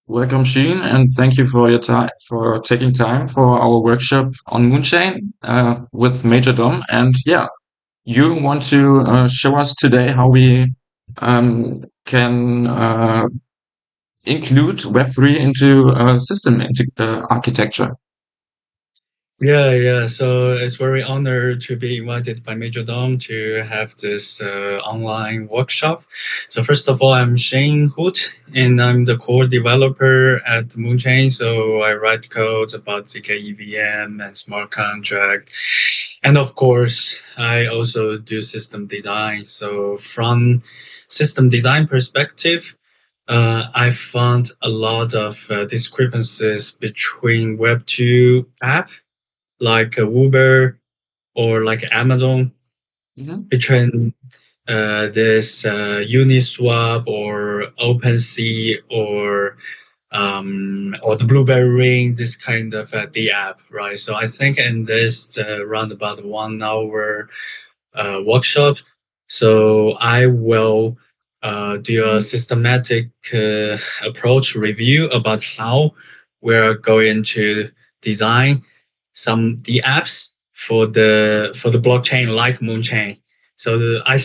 Welcome, Sheen, and thank you for your time for taking time for our workshop on Moonchain with Major Dom. And yeah, you want to show us today how we can include Web3 into system architecture. Yeah. So it's very honored to be invited by Major Dom to have this online workshop. So first of all, I'm Sheen Huth, and I'm the core developer at Moonchain. So I write code about ZK EVM and smart contract, and of course, I also do system design. So from system design perspective, I found a lot of discrepancies between Web2 app like Uber or like Amazon Mhm. between this Uniswap or OpenSea or the Blueberry Ring, this kind of dApp, right? So I think in this round about 1 hour workshop, so I will do a systematic approach review about how we're going to design some dApps for the blockchain like Moonchain. So I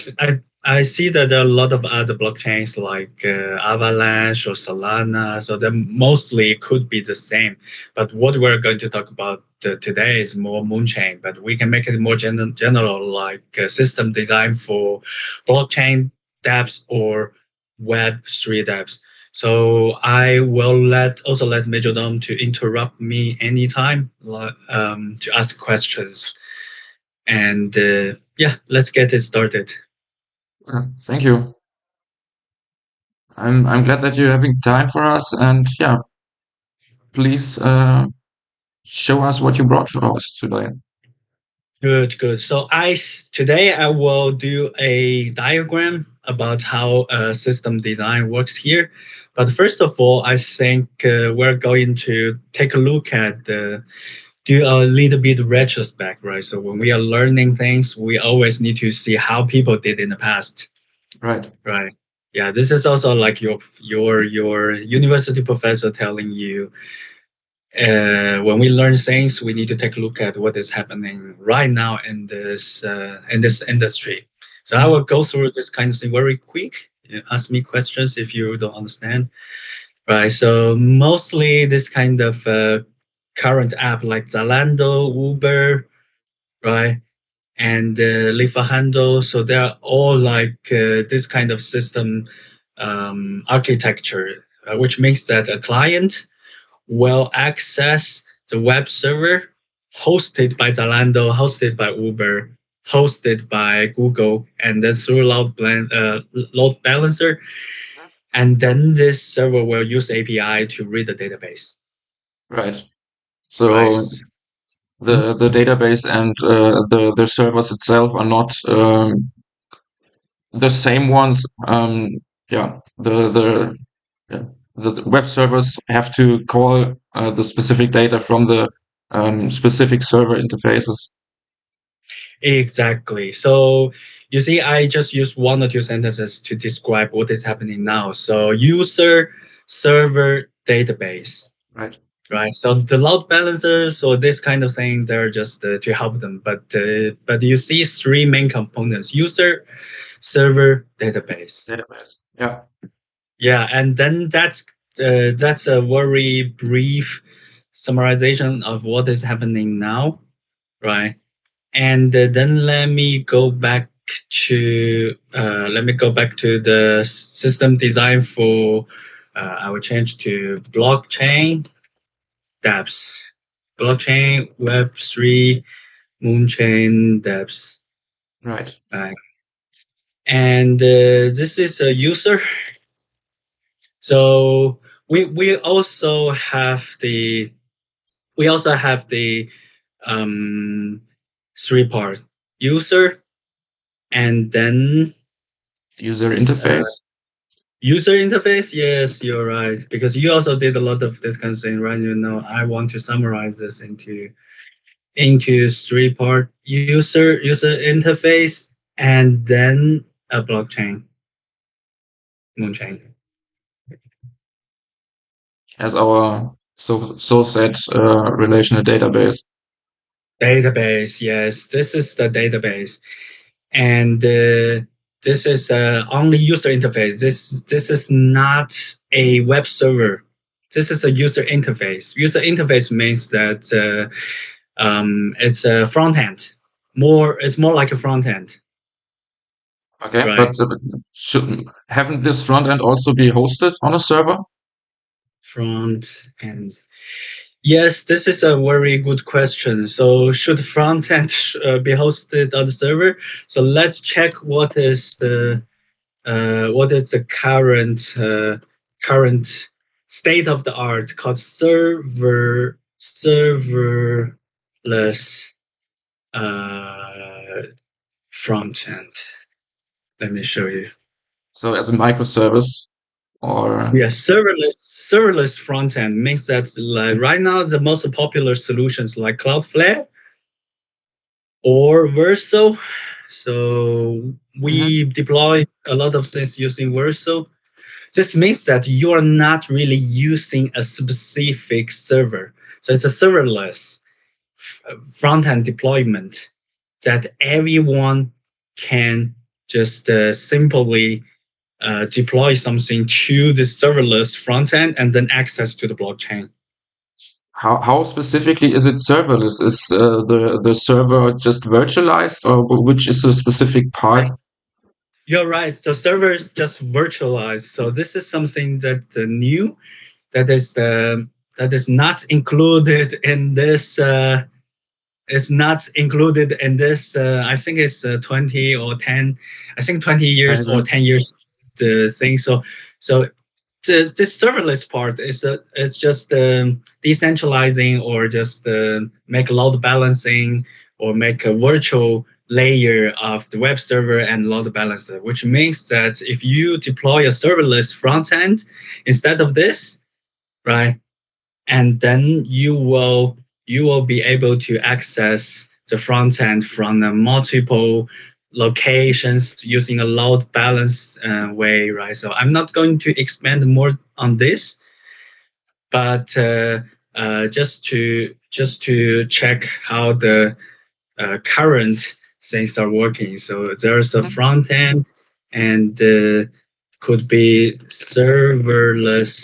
see that there are a lot of other blockchains like Avalanche or Solana. So they mostly could be the same. But what we're going to talk about today is more Moonchain. But we can make it more general, like system design for blockchain dApps or Web3 dApps. So I will let Major Dom to interrupt me anytime to ask questions. And yeah, let's get it started. Thank you. I'm glad that you're having time for us, and yeah, please show us what you brought for us today. Good. So today I will do a diagram about how system design works here. But first of all, I think we're going to take a look at do a little bit retrospect, right? So when we are learning things, we always need to see how people did in the past, Right. right? Yeah, this is also like your university professor telling you when we learn things, we need to take a look at what is happening right now in this industry. So I Mhm. will go through this kind of thing very quick. You ask me questions if you don't understand. Right. So mostly this kind of current app like Zalando, Uber, right, and Handle. So they're all like this kind of system architecture, which means that a client will access the web server hosted by Zalando, hosted by Uber, hosted by Google, and then through load balancer. And then this server will use API to read the database, Right. right? So the database and the servers itself are not the same ones. Yeah, yeah, the web servers have to call the specific data from the specific server interfaces. Exactly. So you see, I just used one or two sentences to describe what is happening now. So user, server, database, Right. right? So the load balancers or this kind of thing, they're just to help them. But you see three main components: user, server, database. Database. Yeah. Yeah, and then that's a very brief summarization of what is happening now, right? And then let me go back to the system design for I will change to blockchain dApps, blockchain Web3 Moonchain dApps. Right. Uh, and this is a user. So we also have the um, three part user, and then User uh, interface. user interface. Yes, you're right, because you also did a lot of this kind of thing, right? I want to summarize this into three part: user interface, and then a blockchain Moonchain. as our so said relational database. Database, yes, this is the database, and this is only user interface. This is not a web server. This is a user interface. User interface means that it's a front end. It's more like a front end, Okay, but right? should haven't this front end also be hosted on a server? Front end. Yes, this is a very good question. So, should front end be hosted on the server? So let's check what is the current state of the art called serverless uh, front end. Let me show you. So as a microservice or Yeah, serverless front end means that like right now the most popular solutions like Cloudflare or Verso. So Mhm. we deploy a lot of things using Verso. This means that you are not really using a specific server. So it's a serverless front end deployment that everyone can just simply deploy something to the serverless front end and then access to the blockchain. how specifically is it serverless? Is the server just virtualized, or which is the specific part? You're right. So servers just virtualized. So this is something that new that is not included in this. It's not included in this. I think it's 20 or 10. I think 20 years or Private. 10 years. The thing. So this serverless part is it's just decentralizing or just make load balancing or make a virtual layer of the web server and load balancer, which means that if you deploy a serverless front end instead of this, right, and then you will be able to access the front end from multiple locations using a load balance way, right? So I'm not going to expand more on this, but just to check how the current things are working. So there's a Mhm. front end and could be serverless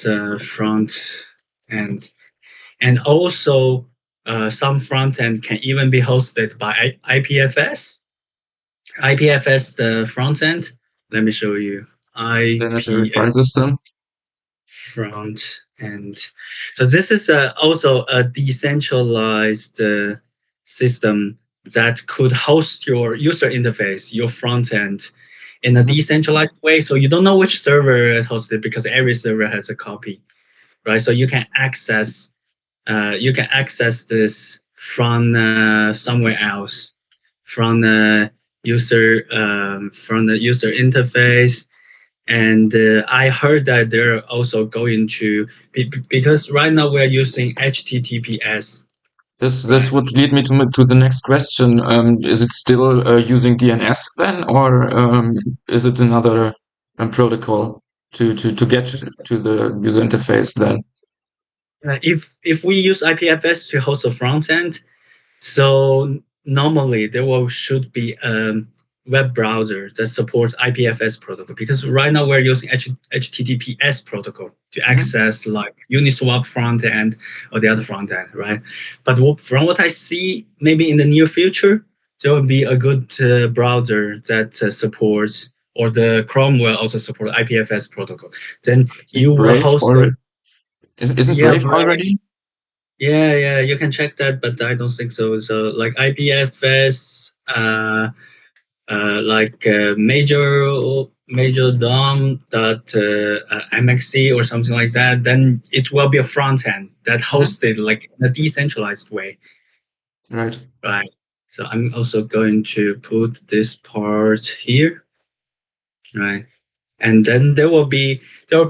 front end, and also some front end can even be hosted by IPFS. IPFS, the front end. Let me show you. Planetary IPFS file system. front end. So this is also a decentralized system that could host your user interface, your front end, in a Mhm. decentralized way. So you don't know which server it hosted because every server has a copy, right? So you can access this from somewhere else, from from the user interface. And I heard that they're also going to because right now we're using HTTPS, This right? would lead me to the next question. Is it still using DNS then, or is it another protocol to get to the user interface then? If we use IPFS to host a front end, so normally there will should be a web browser that supports IPFS protocol because right now we're using HTTPS protocol to Mhm. access like Uniswap front end or the other front end, right? But from what I see, maybe in the near future there will be a good browser that supports, or the Chrome will also support IPFS protocol. Then I you think will Brave host a, already isn't yeah, Brave already? yeah, you can check that, but I don't think so. So like IPFS, like major DOM dot MXC or something like that, then it will be a front end that Mhm. hosted like in a decentralized way, Right. right? So I'm also going to put this part here, right? And then there will be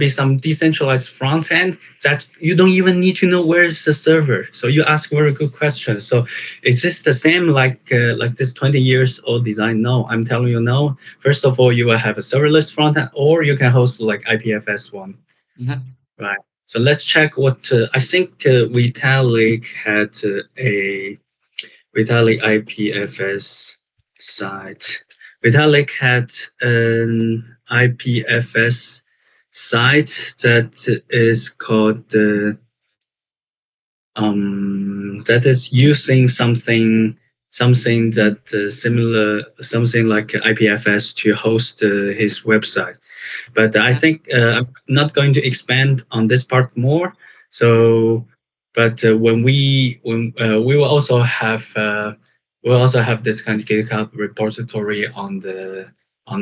some decentralized front end that you don't even need to know where is the server. So you ask very good questions. So is this the same like this 20 years old design? No, I'm telling you no. First of all, you will have a serverless front end, or you can host like IPFS one, Mhm. right? So let's check what I think Vitalik had a Vitalik IPFS site. Vitalik had an IPFS site that is called that is using something that similar something like IPFS to host his website. But I Mhm. think I'm not going to expand on this part more. So, but when we will also have this kind of GitHub repository on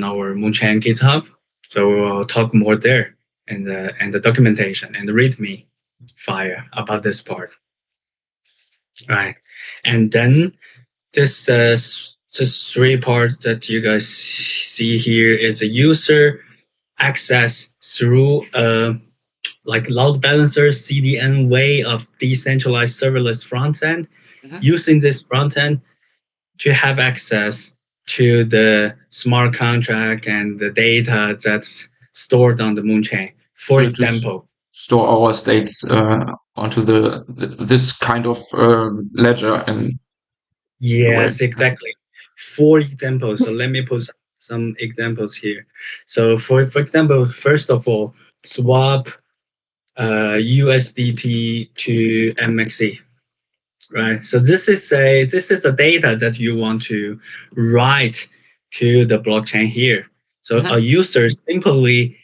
our Moonchain GitHub. So we'll talk more there and the documentation and the README file about this part, right? And then this three parts that you guys see here is a user access through a like load balancer CDN way of decentralized serverless front end, Mhm. using this front end to have access to the smart contract and the data that's stored on the Moonchain. For To example, store our states onto this kind of ledger in a way. yes, exactly. For example, so let me put some examples here. So for example, first of all, swap USDT to MXC, right? So this is a data that you want to write to the blockchain here. So a Mhm. user simply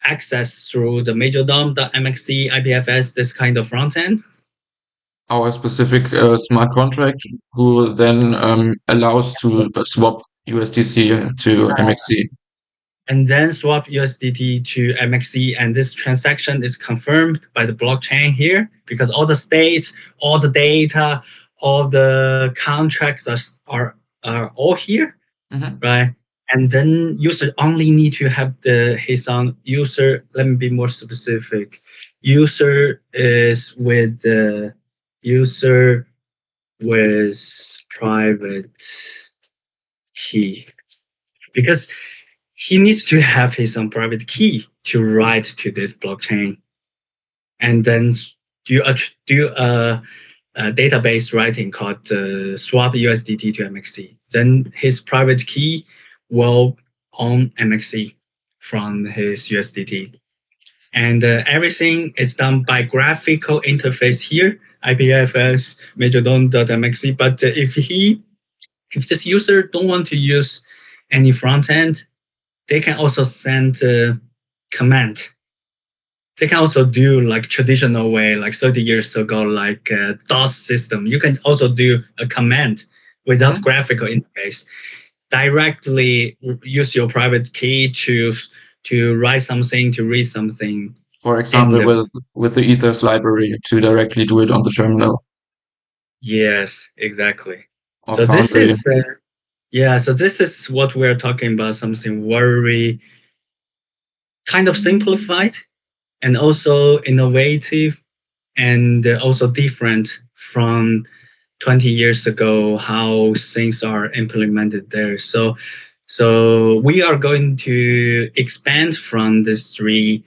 access through the major DOM.mxc IPFS this kind of front end. Our specific smart contract, who then allows to swap USDC to MXC. And then swap USDT to MXC. And this transaction is confirmed by the blockchain here because all the states, all the data, all the contracts are all here, Mhm. right? And then user only need to have the his own user. Let me be more specific. User is with the user with private key because he needs to have his own private key to write to this blockchain and then do a database writing called swap USDT to MXC. Then his private key will own MXC from his USDT. And everything is done by graphical interface here, IPFS, majordom.mxc. But if this user don't want to use any front end, they can also send a command. They can also do like traditional way, like 30 years ago, like DOS system. You can also do a command without Mhm. graphical interface. Directly use your private key to write something, to read something For in example, the with the Ethers library to directly do it on the terminal yes, exactly. or So this Foundry. is yeah. So this is what we're talking about. Something very kind of simplified and also innovative and also different from 20 years ago how things are implemented there. So we are going to expand from these three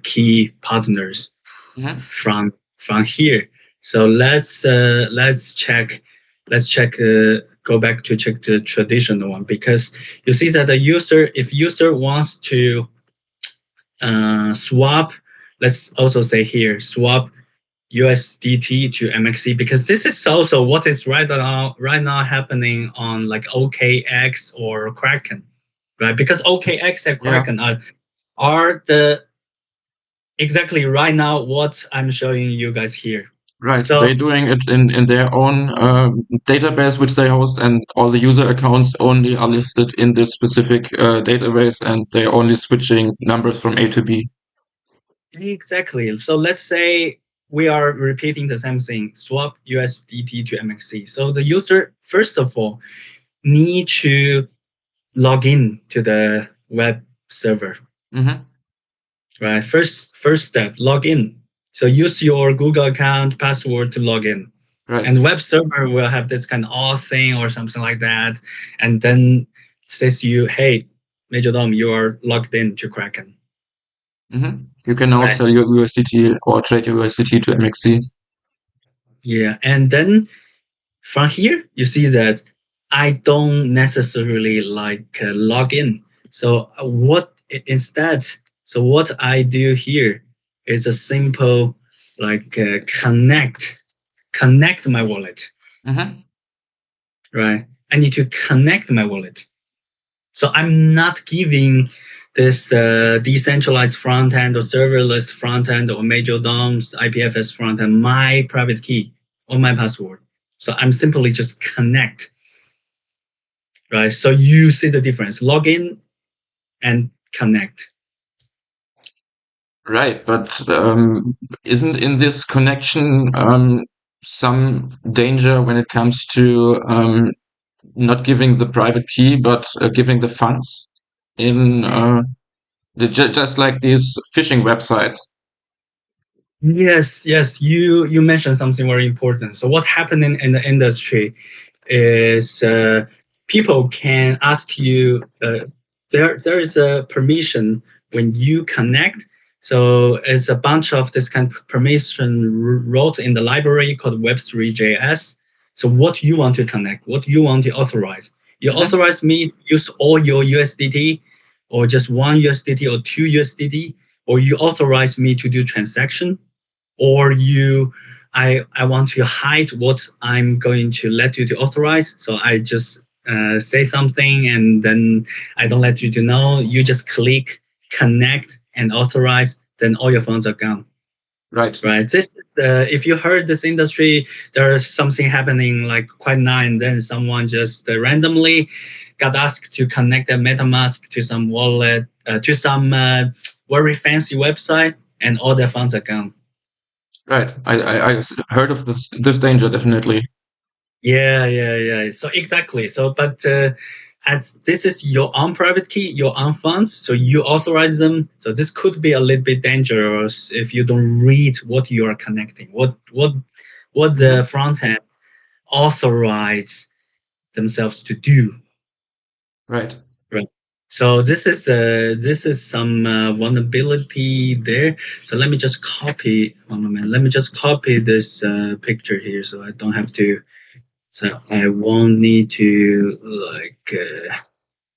key partners Mhm. from here. So let's check go back to check the traditional one because you see that the user if user wants to swap, let's also say here swap USDT to MXC because this is also what is right now happening on like OKX or Kraken, right? Because OKX and Yeah, Kraken are the exactly right now what I'm showing you guys here. right. So They're doing it in their own database, which they host, and all the user accounts only are listed in this specific database, and they're only switching numbers from A to B. exactly. So let's say we are repeating the same thing, swap USDT to MXC. So the user first of all need to log in to the web server, Hmm. right? First step, log in. So use your Google account password to log in. Right. And web server will have this kind of auth thing or something like that. And then says you, hey, Major Dom, you are logged in to Kraken. Hmm. You can now Right. sell your USDT or trade your USDT to MXC. Yeah. And then from here, you see that I don't necessarily log in. So instead, so what I do here is a simple connect my wallet, Mm-hmm. right? I need to connect my wallet. So I'm not giving this decentralized front end or serverless front end or major DOMs, IPFS front end, my private key or my password. So I'm simply just connect, right? So you see the difference, log in and connect. Right, but isn't in this connection some danger when it comes to not giving the private key, but giving the funds in just like these phishing websites? Yes, yes, you mentioned something very important. So what happening in the industry is people can ask you. There is a permission when you connect. So it's a bunch of this kind of permission wrote in the library called Web3 JS. So what you want to connect, what you want to authorize. You Mm-hmm. authorize me to use all your USDT, or just one USDT or two USDT, or you authorize me to do transaction, or I want to hide what I'm going to let you to authorize. So I just say something and then I don't let you to know. You just click connect and authorize, then all your funds are gone. Right, Right. This is if you heard this industry, there's something happening like quite now and then someone just randomly got asked to connect their MetaMask to some wallet, to some very fancy website, and all their funds are gone. right. I heard of this danger definitely. Yeah, yeah, yeah. So exactly. So, but as this is your own private key, your own funds, so you authorize them. So this could be a little bit dangerous if you don't read what you are connecting, what the Mm-hmm. front end authorize themselves to do. Right. Right. So this is some vulnerability there. So let me just copy one moment. Let me just copy this picture here, so I don't have to. So I won't need to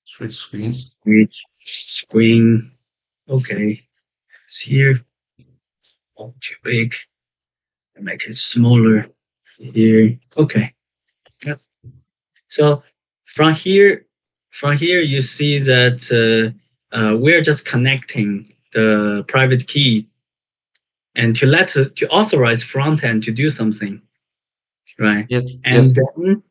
Switch screens. switch screen. Okay, it's here. Oh, too big. I make it smaller here. Okay. Yep. So from here, from here you see that we're just connecting the private key and to authorize front end to do something, right? Yes, And yes. then,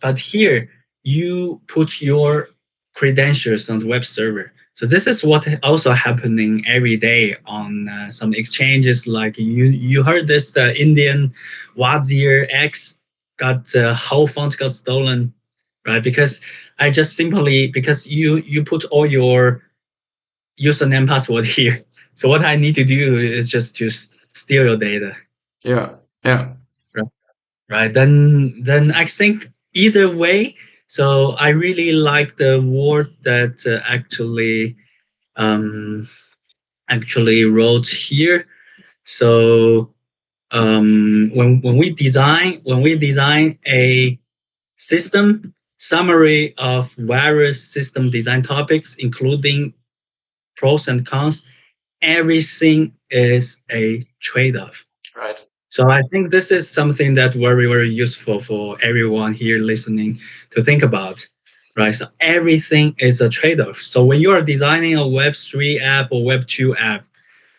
but here you put your credentials on the web server. So this is what also happening every day on some exchanges. Like you heard this Indian Wazir X got whole font got stolen, right? Because I just simply because you put all your username password here. So what I need to do is just to steal your data, Yeah, yeah. right? Right. Then I think either way. So I really like the word that um, actually wrote here. So when we design a system summary of various system design topics, including pros and cons, everything is a trade-off. Right. So I think this is something that very useful for everyone here listening to think about, right? So everything is a trade-off. So when you are designing a Web3 app or Web2 app,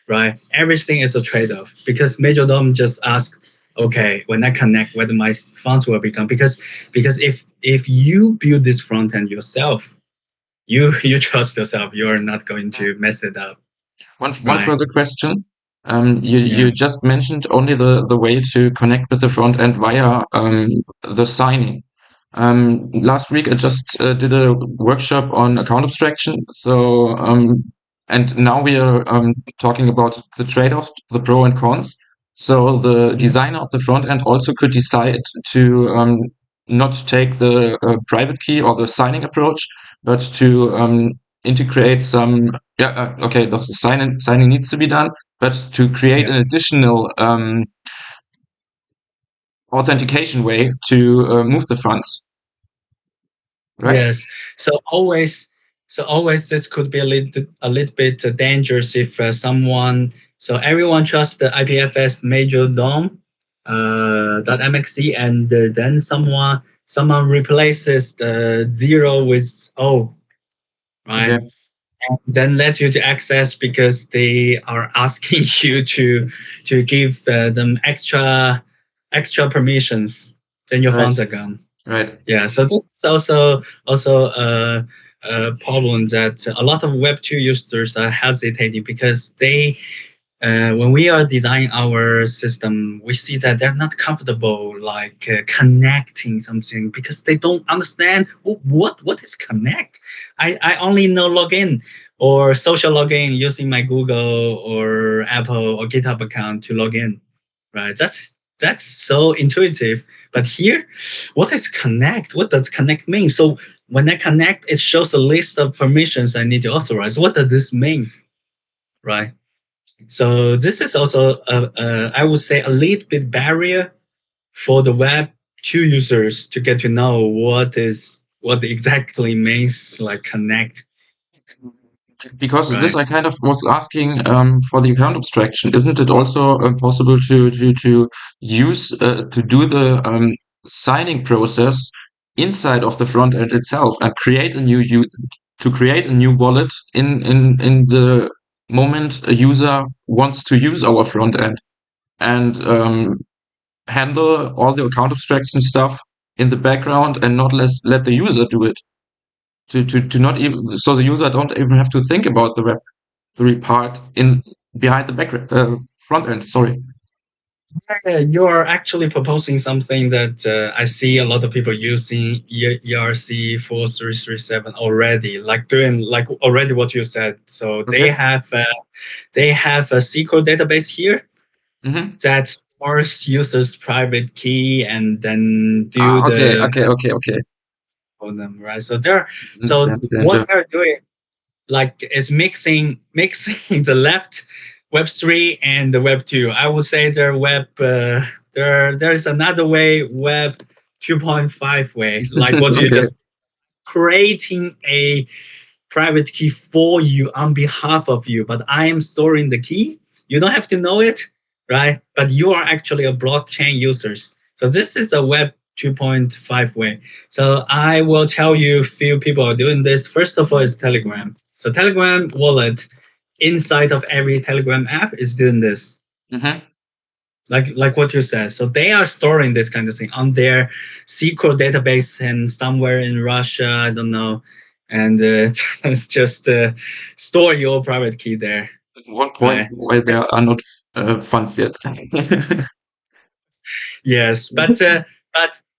right, everything is a trade-off because Majordom just asked, okay, when I connect, whether my funds will become because if you build this front end yourself, you trust yourself, you're not going to mess it up, One right? further question. You Yeah. just mentioned only the way to connect with the front end via the signing. Last week I just did a workshop on account abstraction. So and now we are talking about the trade-offs, the pro and cons. So the designer of the front end also could decide to not take the private key or the signing approach, but to integrate some, okay, the signing needs to be done, but to create Yeah. an additional authentication way to move the funds, right? Yes. So always, this could be a little bit dangerous if someone. So everyone trusts the IPFS major DOM .mxc, and then someone replaces the zero with O, right? Okay, Then let you to access because they are asking you to give them extra permissions. Then your right, funds are gone. right. Yeah, so this is also a problem that a lot of Web2 users are hesitating because when we are designing our system, we see that they're not comfortable like connecting something because they don't understand what is connect. I only know login or social login using my Google or Apple or GitHub account to log in, right? That's so intuitive. But here, what is connect? What does connect mean? So when I connect, it shows a list of permissions I need to authorize. What does this mean, right? So this is also, I would say, a little bit barrier for the Web2 users to get to know what exactly means like connect, Because this right? I kind of was asking for the account abstraction. Isn't it also possible to use to do the signing process inside of the front end itself and create a to create a new wallet in the moment a user wants to use our front end and handle all the account abstraction stuff in the background and not let the user do it to not even so the user don't even have to think about the Web3 part in behind the back front end. Sorry. Yeah, you're actually proposing something that I see a lot of people using ERC 4337 already, like doing like already what you said. So Okay. they have a SQL database here Mm-hmm. that stores users' private key and then do Ah, okay, the okay, okay, okay. for them, right? So Understand the what danger. they're doing like is mixing the left Web 3 and the Web 2. I would say they're there's another way, Web 2.5 way, like what you Okay. just creating a private key for you on behalf of you, but I am storing the key. You don't have to know it, right? But you are actually a blockchain users. So this is a Web 2.5 way. So I will tell you a few people are doing this. First of all, is Telegram. So Telegram wallet inside of every Telegram app is doing this. Mm-hmm. Like what you said. So they are storing this kind of thing on their SQL database and somewhere in Russia, I don't know, and just store your private key there, At one point right? why there are not funds yet. Yes, but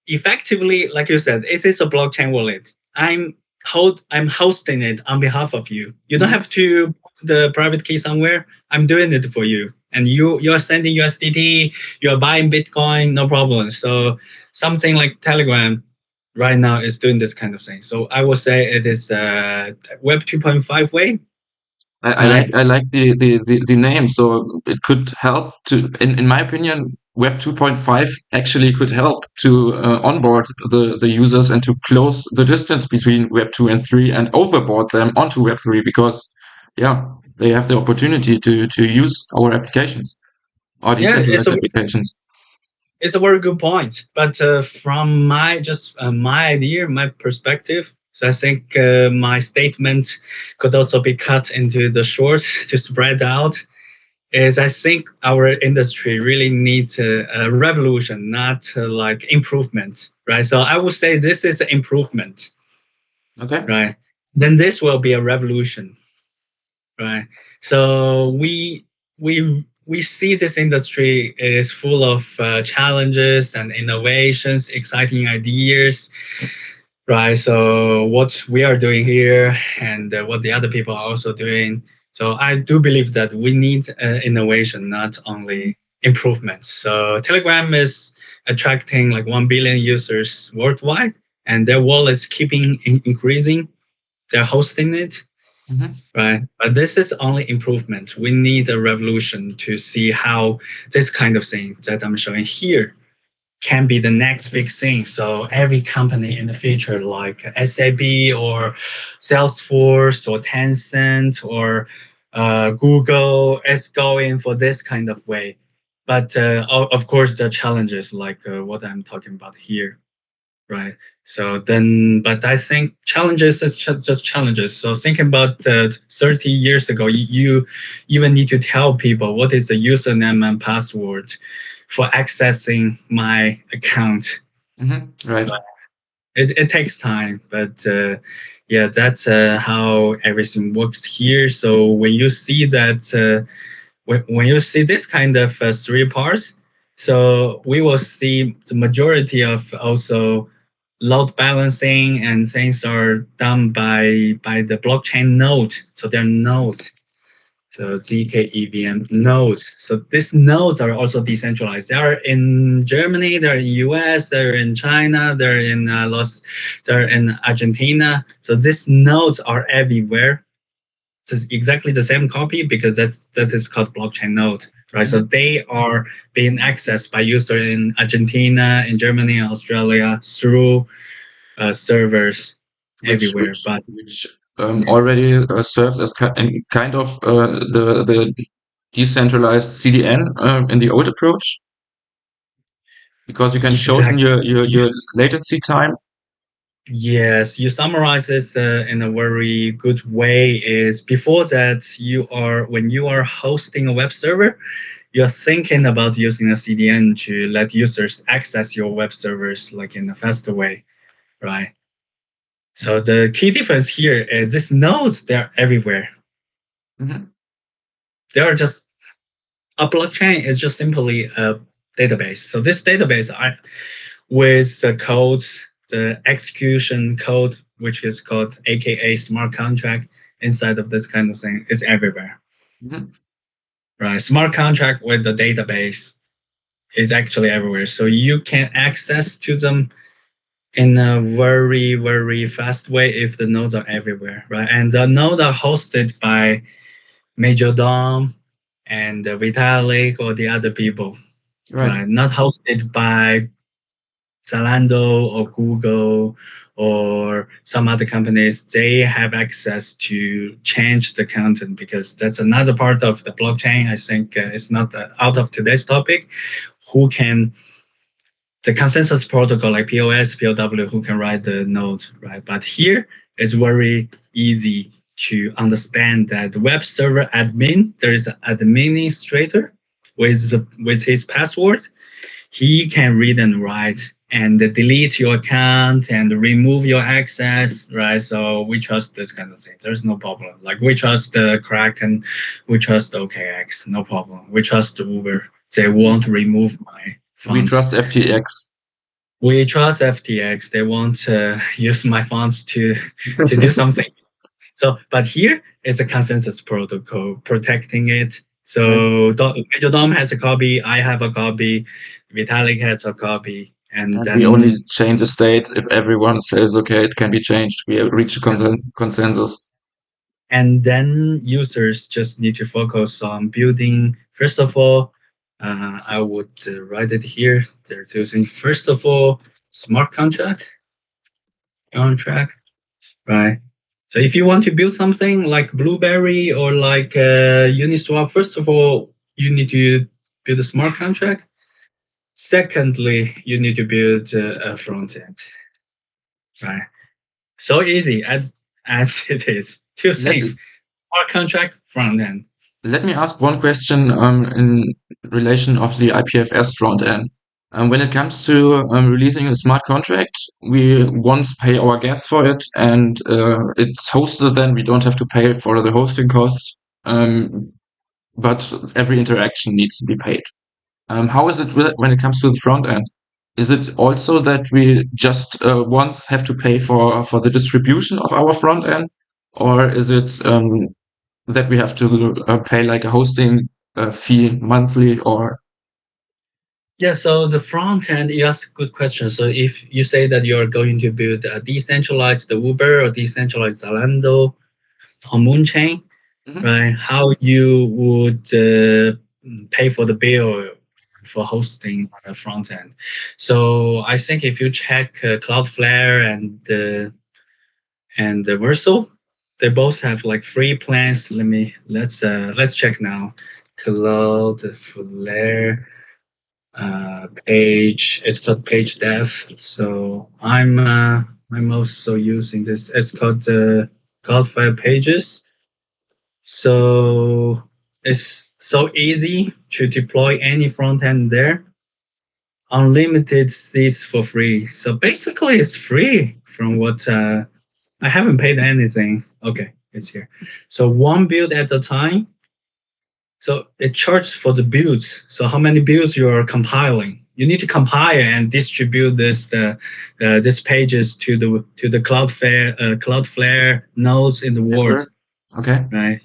effectively, like you said, it is a blockchain wallet. I'm hosting it on behalf of you. You don't Mhm. have to put the private key somewhere. I'm doing it for you, and you're sending USDT. You're buying Bitcoin, no problem. So something like Telegram right now is doing this kind of thing. So I would say it is Web 2.5 way, right? I like the name, so it could help to in my opinion, Web 2.5 actually could help to onboard the users and to close the distance between Web 2 and 3 and overboard them onto Web 3 because yeah, they have the opportunity to use our applications, our Yeah, decentralized applications. it's a very good point. But from my idea, my perspective, so I think my statement could also be cut into the shorts to spread out. Is I think our industry really needs a revolution, not like improvement, right? So I would say this is an improvement, Okay. right? Then this will be a revolution, right? So we see this industry is full of challenges and innovations, exciting ideas, right? So what we are doing here and what the other people are also doing. So I do believe that we need innovation, not only improvements. So Telegram is attracting like 1 billion users worldwide, and their wallets keeping increasing. They're hosting it, Hmm. right? But this is only improvement. We need a revolution to see how this kind of thing that I'm showing here can be the next big thing. So every company in the future, like SAP or Salesforce or Tencent or Google, is going for this kind of way. But of course, the challenges like what I'm talking about here, right? So then, but I think challenges is just challenges. So thinking about 30 years ago, you even need to tell people what is the username and password for accessing my account. Hmm. Right. It takes time, but yeah, that's how everything works here. So when you see that, when you see this kind of three parts, so we will see the majority of also load balancing and things are done by the blockchain node. So they're node. So zkEVM nodes. So these nodes are also decentralized. They are in Germany, they're in US, they're in China, they're in Argentina. So these nodes are everywhere. It's exactly the same copy because that is called blockchain node, right? So Hmm. they are being accessed by user in Argentina, in Germany, Australia through servers Which everywhere. which But which already serves as kind of the decentralized CDN in the old approach, because you can shorten exactly. your latency time. Yes, you summarize this in a very good way. Is before that you are when you are hosting a web server, you're thinking about using a CDN to let users access your web servers like in a faster way, right? So the key difference here is these nodes, they're everywhere. Hmm. They are just a blockchain is just simply a database. So this database with the codes, the execution code, which is called AKA smart contract inside of this kind of thing, is everywhere. Hmm. Right. Smart contract with the database is actually everywhere. So you can access to them in a very, very fast way if the nodes are everywhere. Right. And the nodes are hosted by Major Dom and Vitalik or the other people. Right. Right. Not hosted by Zalando or Google or some other companies, they have access to change the content because that's another part of the blockchain. I think it's not out of today's topic. Who can the consensus protocol like POS, POW, who can write the node, right? But here it's very easy to understand that the web server admin, there is an administrator with his password, he can read and write and delete your account and remove your access, right? So we trust this kind of thing. There's no problem. Like we trust Kraken, we trust OKX, no problem. We trust Uber. They won't remove my We funds. trust FTX. We trust FTX. They won't use my funds to do something. So, but here is a consensus protocol protecting it. Right. So Major Dom has a copy, I have a copy, Vitalik has a copy, and And we only then change the state if everyone says, okay, it can be changed. We reach a consensus. users just need to focus on building. First of all, I would write it here. They're using first of all smart contract, right? So if you want to build something like Blueberry or like Uniswap, first of all, you need to build a smart contract. Secondly, you need to build a front end, right? So easy as it is. Two Let things: smart contract, front end. Let me ask one question in relation of the IPFS front end. When it comes to releasing a smart contract, we once pay our gas for it, and it's hosted. Then we don't have to pay for the hosting costs, but every interaction needs to be paid. How is it when it comes to the front end? Is it also that we just once have to pay for the distribution of our front end, or is it that we have to pay like a hosting fee monthly or Yeah, so the front end, you ask a good question. So if you say that you're going to build a decentralized Uber or decentralized Zalando, on Moonchain, Hmm. right? How you would pay for the bill for hosting on the front end. So I think if you check Cloudflare and the Vercel, they both have like free plans. Let's check now. Cloudflare page. It's called Page Dev. So I'm also using this. It's called Cloudflare Pages. So it's so easy to deploy any front end there. Unlimited seats for free. So basically, it's free from what I haven't paid anything. Okay, it's here. So one build at a time. So it charges for the builds. So how many builds you are compiling? You need to compile and distribute this pages to the Cloudflare nodes in the world, Network. Okay. right?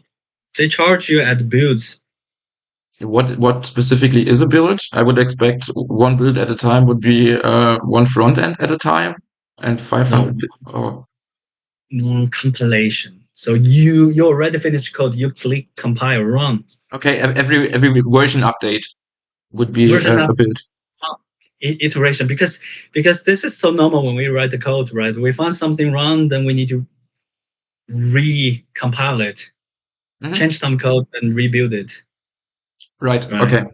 They charge you at builds. What specifically is a build? I would expect one build at a time would be one front end at a time, and No, 500. Oh, compilation. So you already finished code. You click compile run. okay. Every version update would be Version a up build. iteration because this is so normal when we write the code, right? We find something wrong, then we need to recompile it, Hmm. change some code, and rebuild it, Right. right? Okay.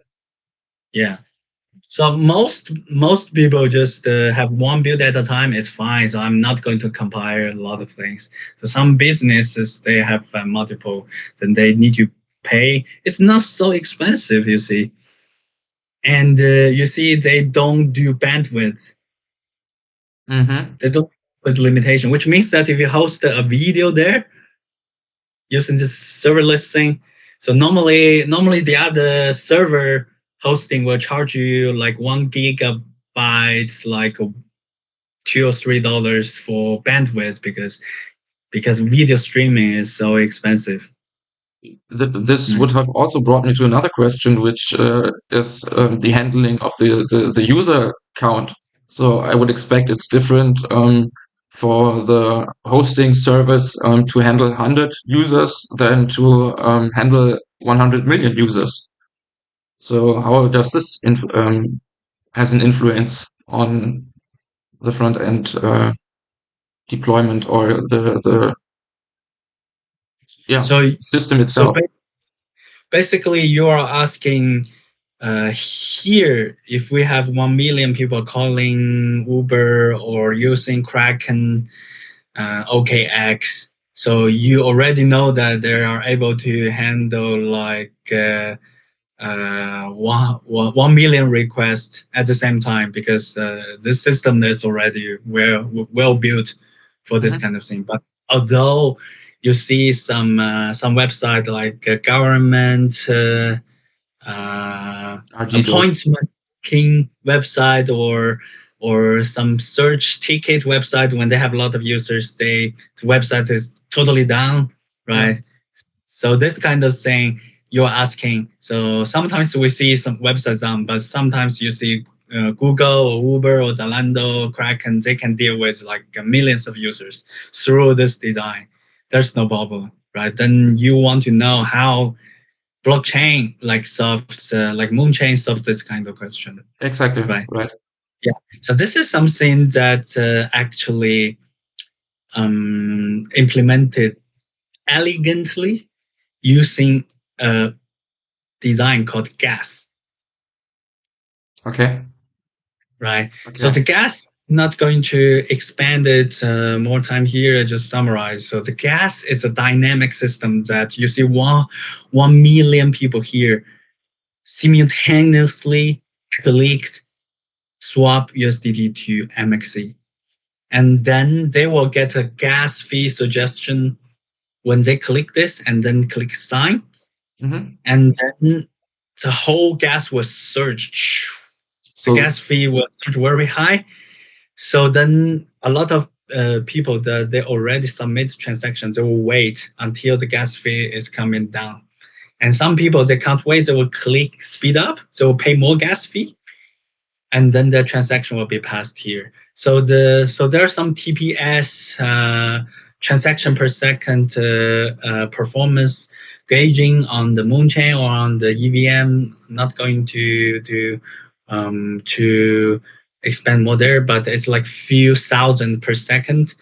Yeah. So most people just have one build at a time. It's fine. So I'm not going to compile a lot of things. So some businesses they have multiple, then they need to pay. It's not so expensive, you see, and you see they don't do bandwidth. Hmm. They don't put limitation, which means that if you host a video there using this serverless thing, so normally the other server hosting will charge you like 1 gigabyte, like $2 or $3 for bandwidth because video streaming is so expensive. This Right. would have also brought me to another question, which is the handling of the user count. So I would expect it's different for the hosting service to handle 100 users than to handle 100 million users. So how does this has an influence on the front end deployment or the yeah So system so itself? basically you are asking here if we have 1 million people calling Uber or using Kraken OKX. So you already know that they are able to handle like 1 million requests at the same time because this system is already well built for this Hmm. kind of thing. But although you see some website like government RG those. appointment king website or some search ticket website when they have a lot of users, the website is totally down, Yeah. right? So this kind of thing you're asking. So sometimes we see some websites down, but sometimes you see Google or Uber or Zalando, Kraken, they can deal with like millions of users through this design. There's no problem, right? Then you want to know how blockchain like solves, like Moonchain solves this kind of question, Exactly. right? Right. Yeah. So this is something that actually implemented elegantly using a design called gas, Okay. right? So Okay. the gas, not going to expand it more time here. I just summarize. So the gas is a dynamic system that you see 1 million people here simultaneously clicked swap USDT to MXC. And then they will get a gas fee suggestion when they click this and then click sign. Hmm. And then the whole gas was surged. The So gas fee was surged very high. So then a lot of people that they already submit transactions, they will wait until the gas fee is coming down. And some people they can't wait, they will click speed up, they will pay more gas fee, and then the transaction will be passed here. So there are some TPS transaction per second performance gauging on the Moonchain or on the EVM. Not going to expand more there, but it's like few thousand per second.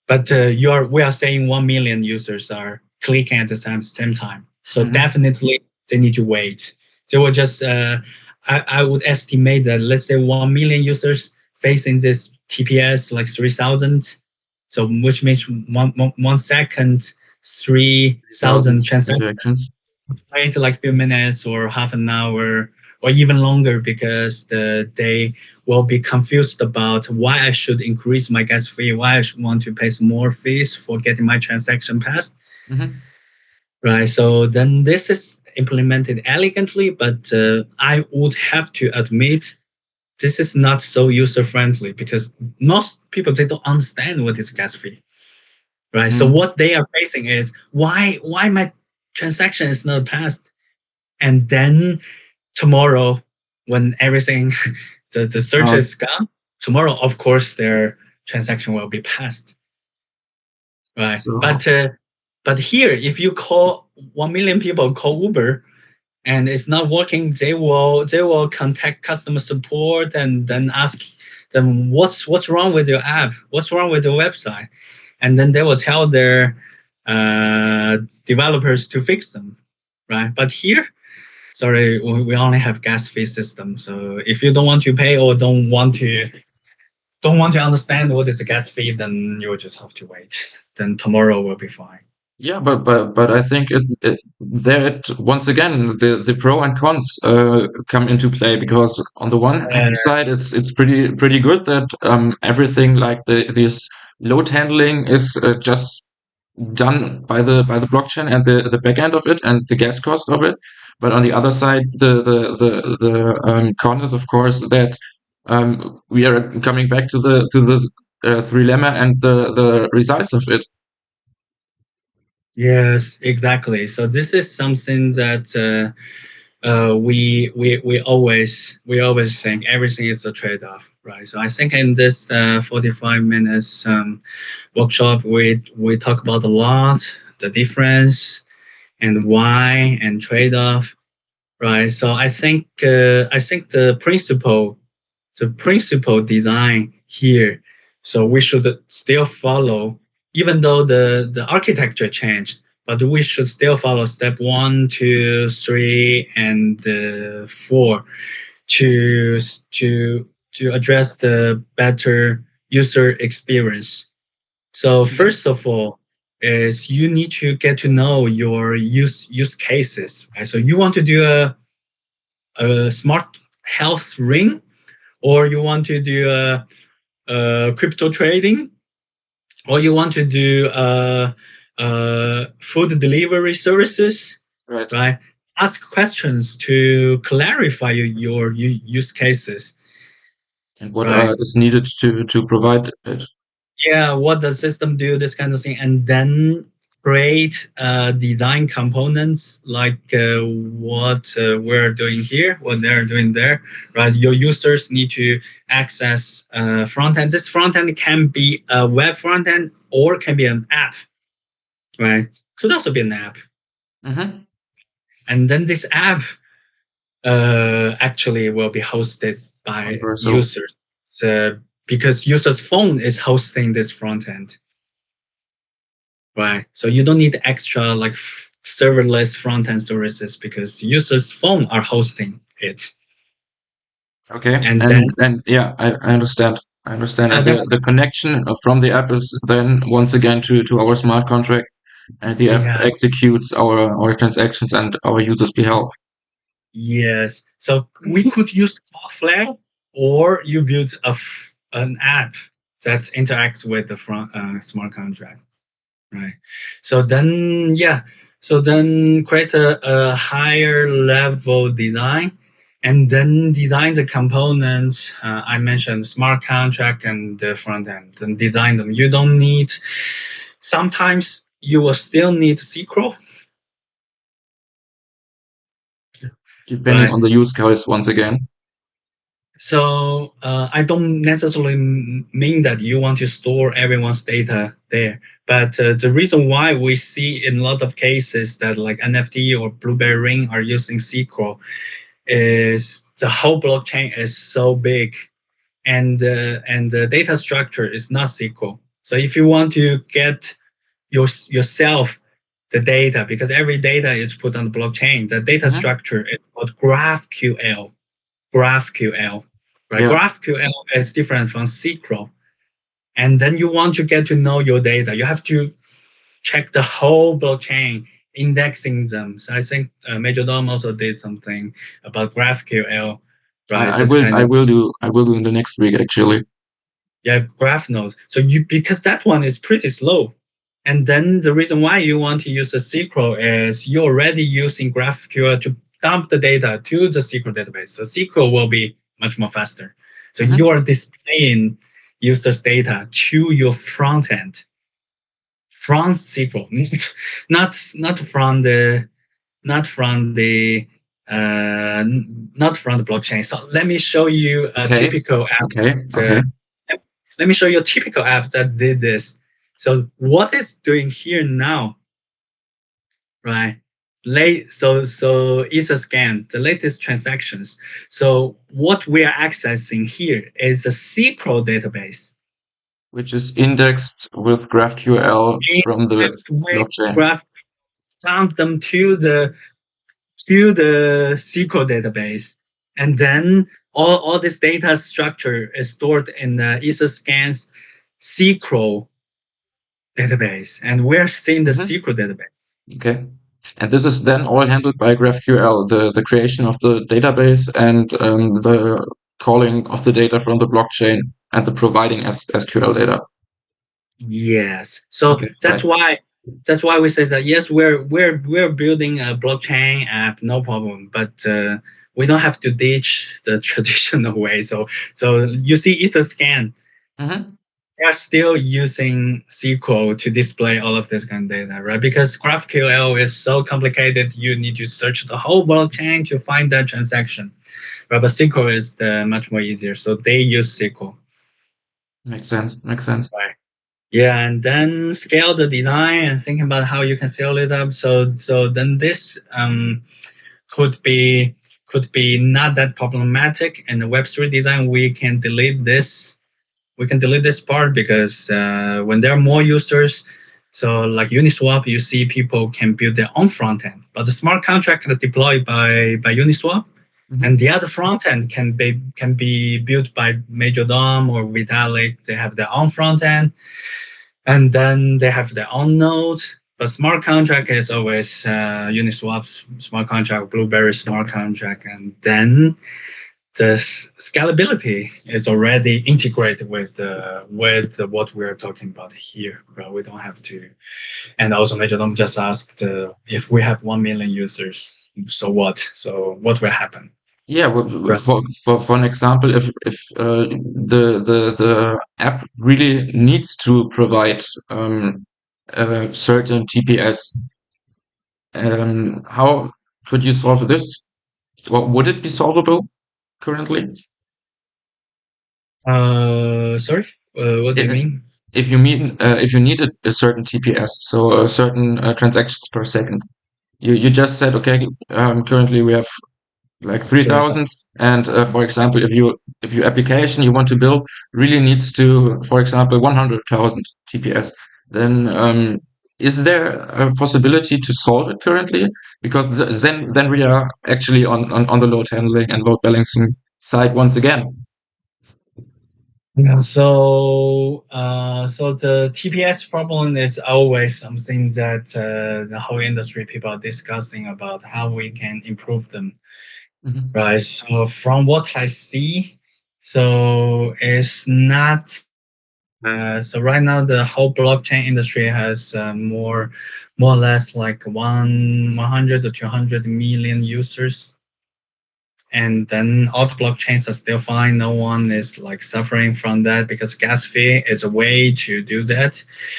But we are saying 1 million users are clicking at the same time. So Hmm. definitely they need to wait. They will just I would estimate that let's say 1 million users facing this TPS like 3,000. So which means 1 second, 3,000 3,000 transactions. interactions. Wait like a few minutes or half an hour or even longer because they will be confused about why I should increase my gas fee, why I should want to pay some more fees for getting my transaction passed. Hmm. Right. So then this is implemented elegantly, but I would have to admit this is not so user friendly because most people they don't understand what is gas fee. Right. So Hmm. what they are facing is why my transaction is not passed. And then tomorrow, when everything the search Uh, is gone, tomorrow of course their transaction will be passed. Right. so But here if you call 1 million people call Uber and it's not working, they will contact customer support and then ask them what's wrong with your app, what's wrong with your website, and then they will tell their uh, developers to fix them, right? But here, sorry, we only have gas fee system. So if you don't want to pay or don't want to understand what is a gas fee, then you will just have to wait. Then tomorrow will be fine. yeah, but I think once again the pro and cons come into play, because on the one Uh, hand side it's pretty good that everything like this load handling is just done by the blockchain and the back end of it and the gas cost of it. But on the other side, the con is of course that we are coming back to the three lemma and the results of it. yes, exactly. So this is something that we always think everything is a trade-off, right? So I think in this 45 minutes workshop, we talk about a lot the difference and why and trade-off, right? So I think the principle design here. So we should still follow, even though the architecture changed, but we should still follow step 1, 2, 3, and 4 to to address the better user experience. So Mhm. first of all, is you need to get to know your use cases, right? So you want to do a smart health ring, or you want to do crypto trading, or you want to do food delivery services, Right. right? Ask questions to clarify your use cases, And what right? is needed to provide it. Yeah, what does system do? This kind of thing, and then create design components like what we're doing here, what they're doing there, right? Your users need to access front end. This front end can be a web front end or can be an app, right? Could also be an app, Hmm. and then this app actually will be hosted by Universal. users. So, because users' phone is hosting this front end. Right. So you don't need extra like serverless front end services because users' phone are hosting it. Okay. And then And yeah, I understand. I understand. And other the connection from the app is then once again to our smart contract, and the app yes, executes our transactions and our users' behalf. yes. So we could use Cloudflare, or you build an app that interacts with the front smart contract. Right. So then, yeah. So then create a higher level design and then design the components. I mentioned smart contract and the front end and design them. You don't need, sometimes you will still need SQL, Depending right? on the use case once again. So I don't necessarily mean that you want to store everyone's data there, But the reason why we see in a lot of cases that like NFT or Blueberry Ring are using SQL is the whole blockchain is so big, and the data structure is not SQL. So if you want to get yourself the data, because every data is put on the blockchain, the data Hmm. structure is called GraphQL. GraphQL, right? Yeah, GraphQL is different from SQL. And then you want to get to know your data. You have to check the whole blockchain, indexing them. So I think Majordom also did something about GraphQL, right? This kind of I will do in the next week actually. yeah, graph node. So you because that one is pretty slow. And then the reason why you want to use a SQL is you're already using GraphQL to dump the data to the SQL database. So SQL will be much more faster. So you Hmm. are displaying users' data to your front end from SQL, not from the not from the not from the blockchain. So let me show you a Okay, typical app. okay, Uh, okay. let me show you a typical app that did this. So what it's doing here now, right? So it's a scan, the latest transactions. So what we are accessing here is a SQL database. Which is indexed with GraphQL from the Indexed with blockchain. graph, dump them to the SQL database. And then all this data structure is stored in the EtherScan's SQL database. And we're seeing the Hmm. SQL database. Okay. And this is then all handled by GraphQL, the creation of the database and the calling of the data from the blockchain and the providing SQL data. Yes. So Okay, that's right. why we say that yes, we're building a blockchain app, no problem. But we don't have to ditch the traditional way. So you see EtherScan, Hmm. they are still using SQL to display all of this kind of data, right? Because GraphQL is so complicated, you need to search the whole blockchain to find that transaction. Right? But SQL is much more easier, so they use SQL. Makes sense. Makes sense. Right. Yeah, and then scale the design and think about how you can scale it up. So then this could be not that problematic. In the Web3 design, we can delete this part because when there are more users, so like Uniswap, you see people can build their own front end, but the smart contract are deployed by Uniswap, and Hmm. the other front end can be built by Majordom or Vitalik. They have their own front end, and then they have their own node. But smart contract is always Uniswap's smart contract, Blueberry smart contract, and then the scalability is already integrated with what we're talking about here. Right? We don't have to. And also, Majordom just asked if we have 1 million users, so what? So what will happen? Yeah, Right. for an example, if the app really needs to provide a certain TPS, how could you solve this? Or would it be solvable currently? Sorry. What do you I- mean? if you need a certain TPS, so a certain transactions per second, you just said okay. Currently we have like Sure. So 3,000, and for example, if your application you want to build really needs to, for example, 100,000 TPS, then is there a possibility to solve it currently? Because then we are actually on the load handling and load balancing side once again. yeah, so the TPS problem is always something that the whole industry people are discussing about how we can improve them, Hmm. right? So from what I see, so it's not. So right now the whole blockchain industry has more or less like 100 to 200 million users, and then all the blockchains are still fine. No one is like suffering from that because gas fee is a way to do that.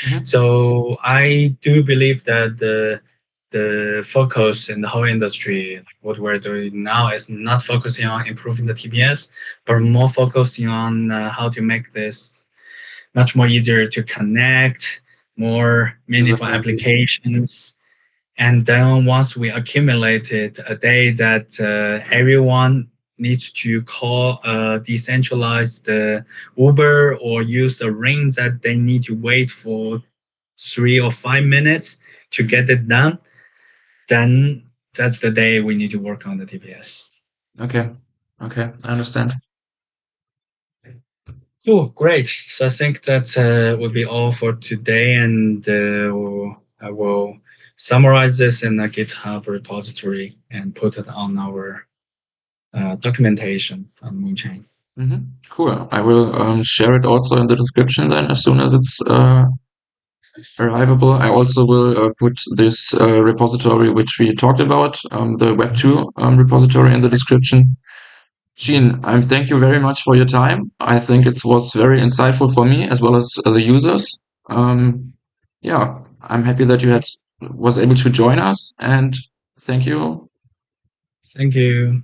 Hmm. So I do believe that the focus in the whole industry, like what we're doing now, is not focusing on improving the TPS, but more focusing on how to make this much more easier to connect, more User meaningful friendly. applications. And then once we accumulated a day that everyone needs to call a decentralized Uber or use a ring that they need to wait for 3 or 5 minutes to get it done, then that's the day we need to work on the TPS. Okay. Okay. I understand. Oh, great. So I think that will be all for today. And I will summarize this in a GitHub repository and put it on our documentation on Moonchain. Cool. I will share it also in the description then as soon as it's arrivable. I also will put this repository which we talked about, the Web2 repository in the description. Sheen, thank you very much for your time. I think it was very insightful for me as well as the users. Yeah, I'm happy that you was able to join us, and thank you. Thank you.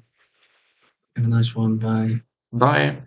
Have a nice one. Bye. Bye.